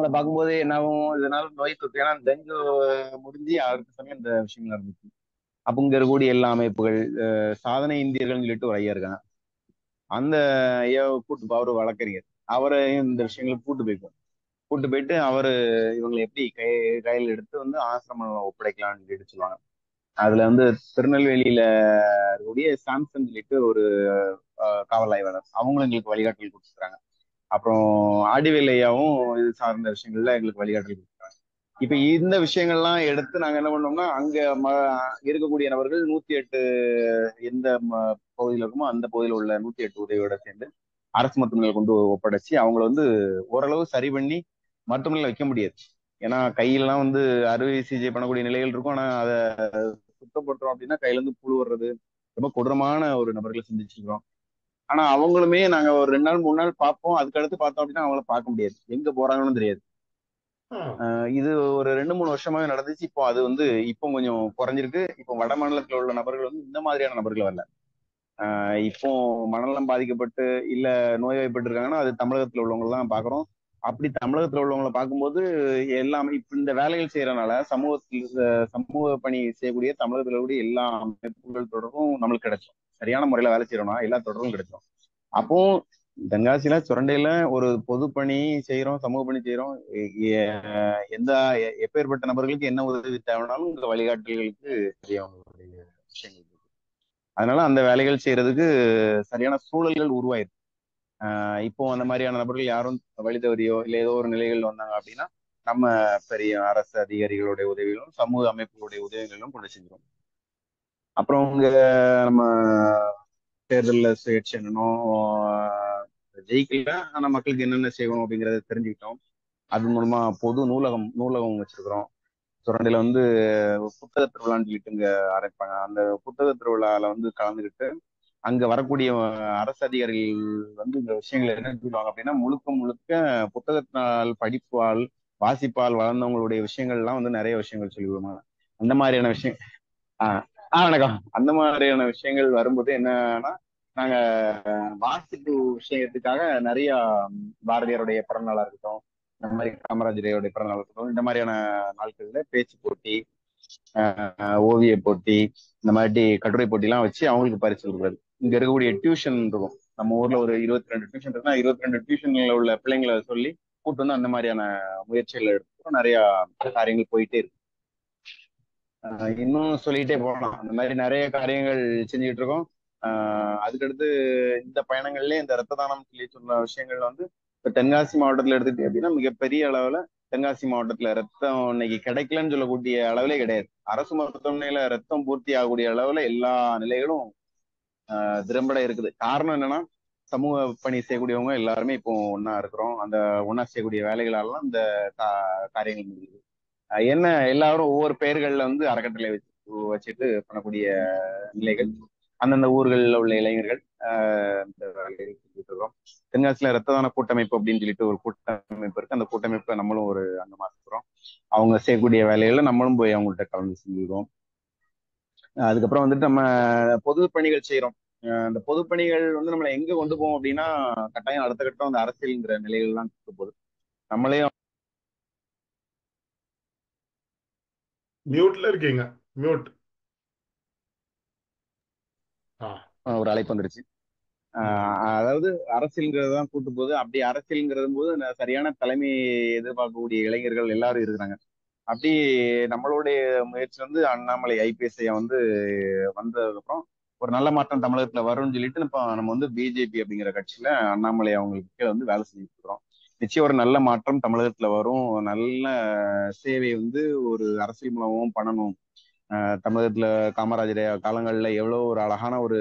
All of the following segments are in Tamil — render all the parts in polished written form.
அவங்கள பார்க்கும்போது என்னாகும், இதனால நோய் தொற்று, ஏன்னா டெங்கு முடிஞ்சு அடுத்த சமயம் இந்த விஷயங்கள் நடந்துச்சு. அப்ப இங்க இருக்கக்கூடிய எல்லா அமைப்புகள், சாதனை இந்தியர்கள்னு சொல்லிட்டு ஒரு ஐயா இருக்காங்க. அந்த ஐயாவை கூட்டு அவரு வழக்கறிஞர், அவரை இந்த விஷயங்களுக்கு கூட்டு போயிட்டு அவரு இவங்களை எப்படி கையில் எடுத்து வந்து ஆசிரமம் ஒப்படைக்கலாம்னு சொல்லிட்டு சொல்லுவாங்க. அதுல வந்து திருநெல்வேலியில இருக்கக்கூடிய சாம்சங் சொல்லிட்டு ஒரு காவல் ஆய்வாளர், அவங்களும் எங்களுக்கு வழிகாட்டல் கொடுத்துருக்காங்க. அப்புறம் ஆடிவேல் ஐயாவும் இது சார்ந்த விஷயங்கள்ல எங்களுக்கு வழிகாட்டல் கொடுத்துருக்காங்க. இப்ப இந்த விஷயங்கள்லாம் எடுத்து நாங்க என்ன பண்ணோம்னா, அங்க இருக்கக்கூடிய நபர்கள் 108 எந்த பகுதியில் இருக்குமோ அந்த பகுதியில் உள்ள 108 உதவியோட சேர்ந்து அரசு மருத்துவமனையில் கொண்டு ஒப்படைச்சு அவங்கள வந்து ஓரளவு சரி பண்ணி மருத்துவமனையில வைக்க முடியாது. ஏன்னா கையெல்லாம் வந்து அறுவை சிகிச்சை பண்ணக்கூடிய நிலைகள் இருக்கும். ஆனா அதை சுத்தப்படுத்துறோம் அப்படின்னா கையில இருந்து புழு வர்றது ரொம்ப கொடூரமான ஒரு நபர்களை சந்திச்சிருக்கிறோம். ஆனா அவங்களுமே நாங்க ஒரு 2 நாள் 3 நாள் பார்ப்போம். அதுக்கு அடுத்து பார்த்தோம் அப்படின்னா அவங்கள பார்க்க முடியாது, எங்க போறாங்கன்னு தெரியாது. இது ஒரு 2 3 வருஷமாவே நடந்துச்சு. இப்போ அது வந்து இப்போ கொஞ்சம் குறைஞ்சிருக்கு. இப்போ வட மாநிலத்தில் உள்ள நபர்கள் வந்து இந்த மாதிரியான நபர்கள் வரல. இப்போ மனநலம் பாதிக்கப்பட்டு இல்ல நோய்வாய்ப்பட்டு இருக்காங்கன்னா அது தமிழகத்துல உள்ளவங்க தான் பாக்குறோம். அப்படி தமிழகத்துல உள்ளவங்களை பார்க்கும்போது எல்லாமே இப்ப இந்த வேலைகள் செய்யறதுனால சமூக பணி செய்யக்கூடிய தமிழகத்துல கூடிய எல்லா அமைப்புகள் தொடர்பும் நம்மளுக்கு கிடைக்கும். சரியான முறையில வேலை செய்யறோம்னா எல்லா தொடர்பும் கிடைக்கும். அப்போ தென்காசியில சுரண்டையில ஒரு பொது பணி செய்யறோம், சமூக பணி செய்யறோம். எந்த எப்பேற்பட்ட நபர்களுக்கு என்ன உதவி தேவைனாலும் இந்த வழிகாட்டல்களுக்கு தெரியும் அவங்களுடைய விஷயங்கள் இருக்கு. அதனால அந்த வேலைகள் செய்யறதுக்கு சரியான சூழல்கள் உருவாயிருக்கு. இப்போ அந்த மாதிரியான நபர்கள் யாரும் வழி தவறியோ இல்லை ஏதோ ஒரு நிலைகள் வந்தாங்க அப்படின்னா நம்ம பெரிய அரசு அதிகாரிகளுடைய உதவிகளும் சமூக அமைப்புகளுடைய உதவிகளும் கொண்டு செஞ்சிடும். அப்புறம் இங்க நம்ம தேர்தலில் சுயேட்சை செய்யணும், ஜெயிக்கல ஆனா மக்களுக்கு என்னென்ன செய்யணும் அப்படிங்கிறத தெரிஞ்சுக்கிட்டோம். அது மூலமா பொது நூலகம் வச்சிருக்கிறோம். சுரண்டையில வந்து புத்தக திருவிழான்னு சொல்லிட்டு இங்க ஆரம்பிப்பாங்க. அந்த புத்தக திருவிழால வந்து கலந்துக்கிட்டு அங்க வரக்கூடிய அரசு அதிகாரிகள் வந்து இந்த விஷயங்கள் என்ன சொல்லுவாங்க அப்படின்னா, முழுக்க முழுக்க புத்தகத்தினால் படிப்பால் வாசிப்பால் வளர்ந்தவங்களுடைய விஷயங்கள்லாம் வந்து நிறைய விஷயங்கள் சொல்லிவிடுவாங்க. அந்த மாதிரியான விஷயம். ஆஹ் வணக்கம். அந்த மாதிரியான விஷயங்கள் வரும்போது என்னன்னா, நாங்க வாசிப்பு விஷயத்துக்காக நிறைய பாரதியாருடைய பிறந்தநாளா இருக்கட்டும், இந்த மாதிரி காமராஜருடைய பிறந்தநாளா இருக்கட்டும், இந்த மாதிரியான நாட்கள்ல பேச்சு போட்டி, ஓவிய போட்டி, இந்த மாதிரி கட்டுரை போட்டி எல்லாம் வச்சு அவங்களுக்கு பரிசு கொடுக்குறது. இங்க இருக்கக்கூடிய டியூஷன் இருக்கும், நம்ம ஊர்ல ஒரு 22 டியூஷன் இருக்குன்னா 22 டியூஷன்ல உள்ள பிள்ளைங்களை சொல்லி கூட்டு வந்து அந்த மாதிரியான முயற்சிகள் எடுத்து நிறைய காரியங்கள் போயிட்டே இருக்கு. இன்னும் சொல்லிட்டே போகலாம். அந்த மாதிரி நிறைய காரியங்கள் செஞ்சுட்டு இருக்கோம். அதுக்கடுத்து இந்த பயணங்கள்லயே இந்த ரத்த தானம் சொல்லி சொன்ன விஷயங்கள் வந்து இப்ப தென்காசி மாவட்டத்துல எடுத்துக்கிட்டே அப்படின்னா மிகப்பெரிய அளவுல தென்காசி மாவட்டத்துல ரத்தம் இன்னைக்கு கிடைக்கலன்னு சொல்லக்கூடிய அளவிலே கிடையாது. அரசு மருத்துவமனையில ரத்தம் பூர்த்தி ஆகக்கூடிய அளவுல எல்லா நிலைகளும் திறம்பட இருக்குது. காரணம் என்னன்னா, சமூக பணி செய்யக்கூடியவங்க எல்லாருமே இப்போ ஒண்ணா இருக்கிறோம். அந்த ஒண்ணா செய்யக்கூடிய வேலைகளாலாம் இந்த காரியங்கள் முடியுது. என்ன எல்லாரும் ஒவ்வொரு பெயர்கள்ல வந்து அறக்கட்டளை வச்சுட்டு பண்ணக்கூடிய நிலைகள். அந்தந்த ஊர்களில் உள்ள இளைஞர்கள் இந்த வேலையை செஞ்சுட்டு இருக்கோம். தென்காசியில ரத்த தான கூட்டமைப்பு அப்படின்னு சொல்லிட்டு ஒரு கூட்டமைப்பு இருக்கு. அந்த கூட்டமைப்பை நம்மளும் ஒரு அங்கமா இருக்கிறோம். அவங்க செய்யக்கூடிய வேலைகள்ல நம்மளும் போய் அவங்கள்ட்ட கலந்து செஞ்சுக்கிறோம். அதுக்கப்புறம் வந்துட்டு நம்ம பொது பணிகள் செய்யறோம். அந்த பொது பணிகள் வந்து நம்மளை எங்க கொண்டு போவோம் அப்படின்னா, கட்டாயம் அடுத்த கட்டம் அந்த அரசியல்ங்கிற நிலைகள்லாம் கொண்டு போகுது. நம்மளே மியூட்ல இருக்கீங்க. மியூட். ஆ. ஒரு அழைப்பு வந்துருச்சு. ம். அதாவது அரசியல்ங்கிறது தான் கூட்டு போகுது. அப்படி அரசியல்ங்கிறது போது சரியான தலைமை எதிர்பார்க்கக்கூடிய இளைஞர்கள் எல்லாரும் இருக்கிறாங்க. அப்படி நம்மளுடைய முயற்சி வந்து அண்ணாமலை ஐபிஎஸ் ஐயா வந்து வந்ததுக்கு அப்புறம் ஒரு நல்ல மாற்றம் தமிழகத்துல வரும்னு சொல்லிட்டு இப்போ நம்ம வந்து பிஜேபி அப்படிங்கிற கட்சியில அண்ணாமலை அவங்களுக்கு கீழே வந்து வேலை செஞ்சுட்டு இருக்கிறோம். நிச்சயம் ஒரு நல்ல மாற்றம் தமிழகத்துல வரும். நல்ல சேவை வந்து ஒரு அரசியல் மூலமும் பண்ணணும். தமிழகத்துல காமராஜர் காலங்கள்ல எவ்வளவு ஒரு அழகான ஒரு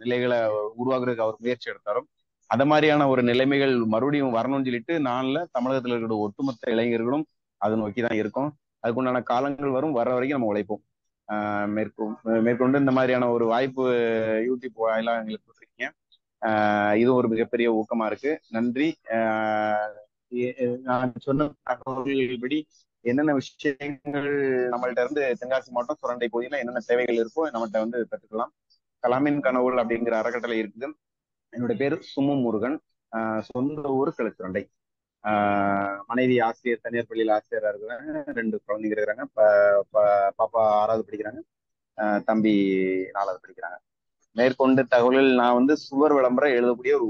நிலைகளை உருவாக்குறதுக்கு அவர் முயற்சி எடுத்தாரோ அந்த மாதிரியான ஒரு நிலைமைகள் மறுபடியும் வரணும்னு சொல்லிட்டு நான்ல தமிழகத்துல இருக்கிற ஒட்டுமொத்த இளைஞர்களும் அதை நோக்கி தான் இருக்கோம். அதுக்குண்டான காலங்கள் வரும், வர்ற வரைக்கும் நம்ம உழைப்போம். மேற்கொண்டு இந்த மாதிரியான ஒரு வாய்ப்பு யூடியூப் வாயிலாக எங்களுக்கு கொடுத்துருக்கீங்க. இது ஒரு மிகப்பெரிய ஊக்கமா இருக்கு. நன்றி. நான் சொன்ன தகவல்படி என்னென்ன விஷயங்கள் நம்மள்ட்ட இருந்து தென்காசி மாவட்டம் சுரண்டை பகுதியில் என்னென்ன தேவைகள் இருக்கோ நம்மகிட்ட வந்து பெற்றுக்கலாம். கலாமின் கனவுகள் அப்படிங்கிற அறக்கட்டளை இருக்குது. என்னுடைய பேர் சுமு முருகன். சொந்த ஊர் கிழச்சுரண்டை. மனைவி ஆசிரியர், தனியார் பள்ளியில் ஆசிரியராக இருக்கிறாங்க. 2 குழந்தைங்க இருக்கிறாங்க. பாப்பா 6வது படிக்கிறாங்க. தம்பி 4வது படிக்கிறாங்க. மேற்கொண்டு தகவல்கள், நான் வந்து சுவர் விளம்பரம் எழுதக்கூடிய ஒரு